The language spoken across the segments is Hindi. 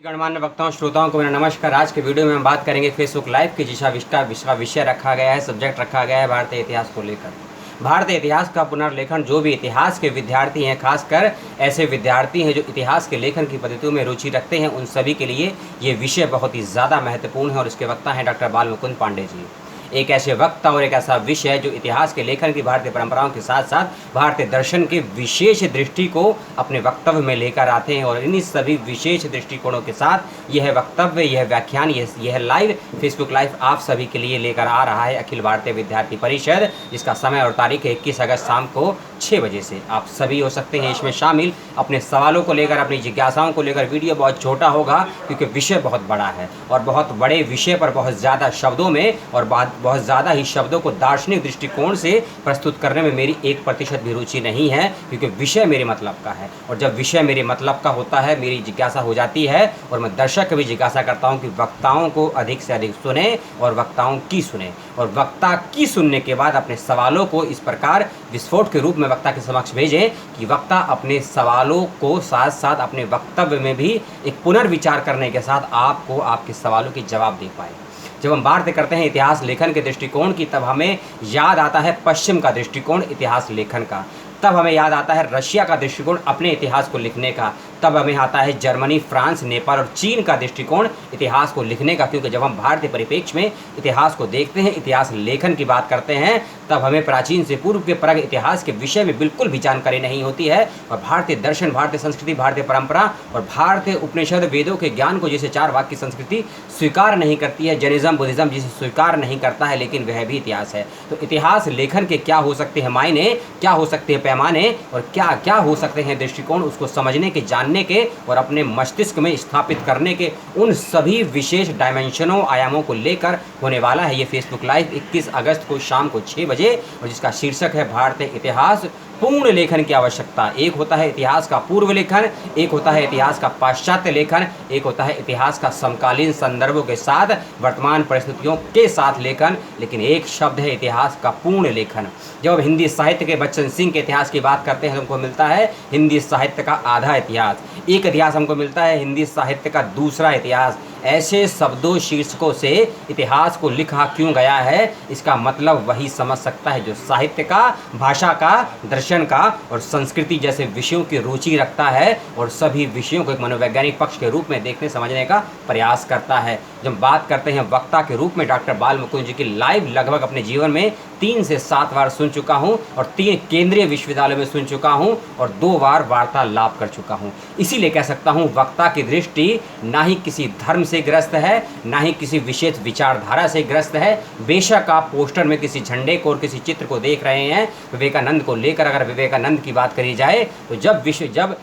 गणमान्य वक्ताओं श्रोताओं को मेरा नमस्कार। आज के वीडियो में हम बात करेंगे फेसबुक लाइव की जिसका विषय रखा गया है, सब्जेक्ट रखा गया है भारतीय इतिहास को लेकर। भारतीय इतिहास का पुनर्लेखन। जो भी इतिहास के विद्यार्थी हैं, खासकर ऐसे विद्यार्थी हैं जो इतिहास के लेखन की पद्धतियों में रुचि रखते हैं, उन सभी के लिए ये विषय बहुत ही ज़्यादा महत्वपूर्ण है। और इसके वक्ता हैं डॉक्टर बाल मुकुंद पांडे जी। एक ऐसे वक्ता और एक ऐसा विषय जो इतिहास के लेखन की भारतीय परंपराओं के साथ साथ भारतीय दर्शन के विशेष दृष्टि को अपने वक्तव्य में लेकर आते हैं। और इन्हीं सभी विशेष दृष्टिकोणों के साथ यह वक्तव्य, यह व्याख्यान, यह लाइव फेसबुक लाइव आप सभी के लिए लेकर आ रहा है अखिल भारतीय विद्यार्थी परिषद, जिसका समय और तारीख है 21 अगस्त शाम को 6 बजे से। आप सभी हो सकते हैं इसमें शामिल। अपने सवालों को लेकर, अपनी जिज्ञासाओं को लेकर। वीडियो बहुत छोटा होगा क्योंकि विषय बहुत बड़ा है और बहुत बड़े विषय पर बहुत ज़्यादा शब्दों में और बहुत ज़्यादा ही शब्दों को दार्शनिक दृष्टिकोण से प्रस्तुत करने में मेरी 1% भी रुचि नहीं है, क्योंकि विषय मेरे मतलब का है। और जब विषय मेरे मतलब का होता है, मेरी जिज्ञासा हो जाती है और मैं दर्शक भी जिज्ञासा करता हूँ कि वक्ताओं को अधिक से अधिक सुने और वक्ताओं की सुने, और वक्ता की सुनने के बाद अपने सवालों को इस प्रकार विस्फोट के रूप में वक्ता के समक्ष भेजें कि वक्ता अपने सवालों को साथ साथ अपने वक्तव्य में भी एक पुनर्विचार करने के साथ आपको आपके सवालों के जवाब दे पाए। जब हम बात करते हैं इतिहास लेखन के दृष्टिकोण की, तब हमें याद आता है पश्चिम का दृष्टिकोण इतिहास लेखन का। तब हमें याद आता है रशिया का दृष्टिकोण अपने इतिहास को लिखने का। तब हमें आता है जर्मनी, फ्रांस, नेपाल और चीन का दृष्टिकोण इतिहास को लिखने का। क्योंकि जब हम भारतीय परिप्रेक्ष्य में इतिहास को देखते हैं, इतिहास लेखन की बात करते हैं, तब हमें प्राचीन से पूर्व के परग इतिहास के विषय में बिल्कुल भी जानकारी नहीं होती है। और भारतीय दर्शन, भारतीय संस्कृति, भारतीय परंपरा और भारतीय उपनिषद वेदों के ज्ञान को जैसे 4 वाक्य की संस्कृति स्वीकार नहीं करती है, जैनिज्म बुद्धिज्म जिसे स्वीकार नहीं करता है, लेकिन वह भी इतिहास है। तो इतिहास लेखन के क्या हो सकते हैं मायने, क्या हो सकते हैं पैमाने और क्या क्या हो सकते हैं दृष्टिकोण, उसको समझने के, जानने के और अपने मस्तिष्क में स्थापित करने के, उन सभी विशेष डायमेंशनों, आयामों को लेकर होने वाला है ये फेसबुक लाइव 21 अगस्त को शाम को 6 बजे। और जिसका शीर्षक है भारतीय इतिहास पूर्ण लेखन की आवश्यकता। एक होता है इतिहास का पूर्व लेखन, एक होता है इतिहास का पाश्चात्य लेखन, एक होता है इतिहास का समकालीन संदर्भों के साथ वर्तमान परिस्थितियों के साथ लेखन, लेकिन एक शब्द है इतिहास का पूर्ण लेखन। जब हम हिंदी साहित्य के बच्चन सिंह के इतिहास की बात करते हैं तो हमको मिलता है हिंदी साहित्य का आधा इतिहास। एक इतिहास हमको मिलता है हिंदी साहित्य का दूसरा इतिहास। ऐसे शब्दों शीर्षकों से इतिहास को लिखा क्यों गया है, इसका मतलब वही समझ सकता है जो साहित्य का, भाषा का, दर्शन का और संस्कृति जैसे विषयों की रुचि रखता है और सभी विषयों को एक मनोवैज्ञानिक पक्ष के रूप में देखने समझने का प्रयास करता है। जब बात करते हैं वक्ता के रूप में, डॉक्टर बाल मुकुंद जी की लाइव लगभग अपने जीवन में 3 से 7 बार सुन चुका हूं और 3 केंद्रीय विश्वविद्यालयों में सुन चुका हूं और 2 बार वार्तालाप कर चुका हूं। इसीलिए कह सकता हूं वक्ता की दृष्टि ना ही किसी धर्म से ग्रस्त है, ना ही किसी विशेष विचारधारा से ग्रस्त है। बेशक आप पोस्टर में किसी झंडे को और किसी चित्र को देख रहे हैं विवेकानंद को लेकर, अगर विवेकानंद की बात करी जाए तो जब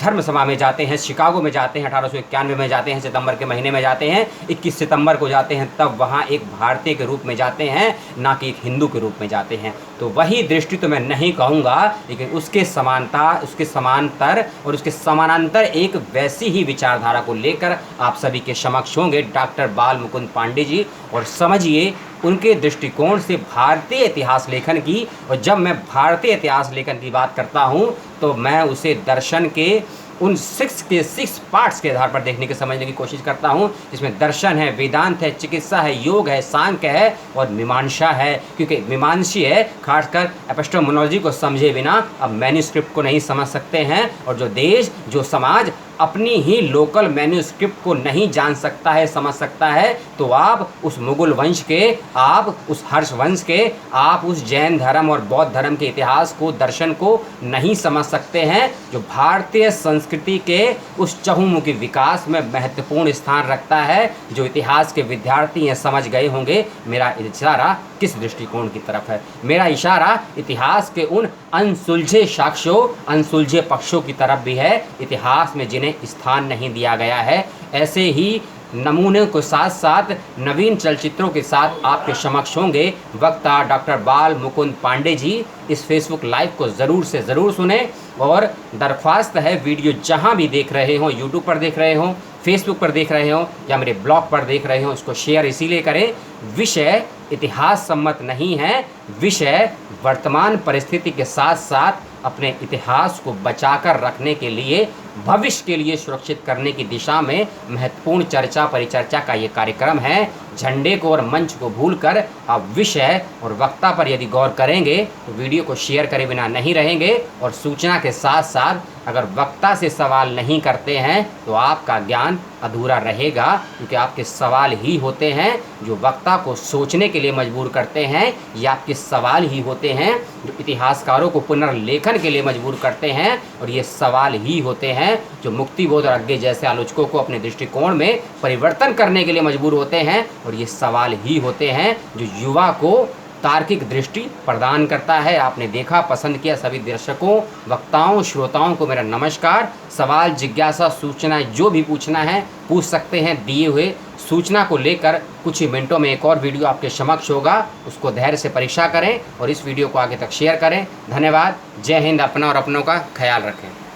धर्म सभा में जाते हैं, शिकागो में जाते हैं, 1891 में जाते हैं, सितंबर के महीने में जाते हैं, 21 सितंबर को जाते हैं, तब वहाँ एक भारतीय के रूप में जाते हैं, ना कि एक हिंदू के रूप में जाते हैं। तो वही दृष्टि तो मैं नहीं कहूँगा, लेकिन उसके समानता, उसके समांतर और उसके समानांतर एक वैसी ही विचारधारा को लेकर आप सभी के समक्ष होंगे डॉक्टर बाल मुकुंद पांडे जी। और समझिए उनके दृष्टिकोण से भारतीय इतिहास लेखन की। और जब मैं भारतीय इतिहास लेखन की बात करता हूँ तो मैं उसे दर्शन के उन 6 पार्ट्स के आधार पर देखने की, समझने की कोशिश करता हूँ, जिसमें दर्शन है, वेदांत है, चिकित्सा है, योग है, सांख्य है और मीमांसा है। क्योंकि मीमांसी है, खासकर एपिस्टेमोलॉजी को समझे बिना अब मैन्यूस्क्रिप्ट को नहीं समझ सकते हैं। और जो देश, जो समाज अपनी ही लोकल मैन्यूस्क्रिप्ट को नहीं जान सकता है, समझ सकता है, तो आप उस मुगल वंश के, आप उस हर्ष वंश के, आप उस जैन धर्म और बौद्ध धर्म के इतिहास को, दर्शन को नहीं समझ सकते हैं, जो भारतीय संस्कृति के उस चहुमुखी विकास में महत्वपूर्ण स्थान रखता है। जो इतिहास के विद्यार्थी हैं समझ गए होंगे मेरा इशारा किस दृष्टिकोण की तरफ है। मेरा इशारा इतिहास के उन अनसुलझे साक्ष्यों, अनसुलझे पक्षों की तरफ भी है, इतिहास में जिन्हें स्थान नहीं दिया गया है। ऐसे ही नमूने को साथ साथ नवीन चलचित्रों के साथ आपके समक्ष होंगे वक्ता डॉक्टर बाल मुकुंद पांडे जी। इस फेसबुक लाइव को ज़रूर से ज़रूर सुने और दरख्वास्त है, वीडियो जहां भी देख रहे हो, यूट्यूब पर देख रहे हो, फेसबुक पर देख रहे हो या मेरे ब्लॉग पर देख रहे हो, उसको शेयर इसीलिए करें। विषय इतिहास सम्मत नहीं है, विषय वर्तमान परिस्थिति के साथ साथ अपने इतिहास को बचाकर रखने के लिए, भविष्य के लिए सुरक्षित करने की दिशा में महत्वपूर्ण चर्चा परिचर्चा का ये कार्यक्रम है। झंडे को और मंच को भूलकर आप विषय और वक्ता पर यदि गौर करेंगे तो वीडियो को शेयर करे बिना नहीं रहेंगे। और सूचना के साथ साथ अगर वक्ता से सवाल नहीं करते हैं तो आपका ज्ञान अधूरा रहेगा, क्योंकि आपके सवाल ही होते हैं जो वक्ता को सोचने के लिए मजबूर करते हैं। ये आपके सवाल ही होते हैं जो इतिहासकारों को पुनर्लेखन के लिए मजबूर करते हैं। और ये सवाल ही होते हैं जो मुक्तिबोध और अज्ञे जैसे आलोचकों को अपने दृष्टिकोण में परिवर्तन करने के लिए मजबूर होते हैं। और ये सवाल ही होते हैं जो युवा को तार्किक दृष्टि प्रदान करता है। आपने देखा, पसंद किया। सभी दर्शकों, वक्ताओं, श्रोताओं को मेरा नमस्कार। सवाल, जिज्ञासा, सूचना जो भी पूछना है पूछ सकते हैं। दिए हुए सूचना को लेकर कुछ ही मिनटों में एक और वीडियो आपके समक्ष होगा, उसको धैर्य से परीक्षा करें और इस वीडियो को आगे तक शेयर करें। धन्यवाद। जय हिंद। अपना और अपनों का ख्याल रखें।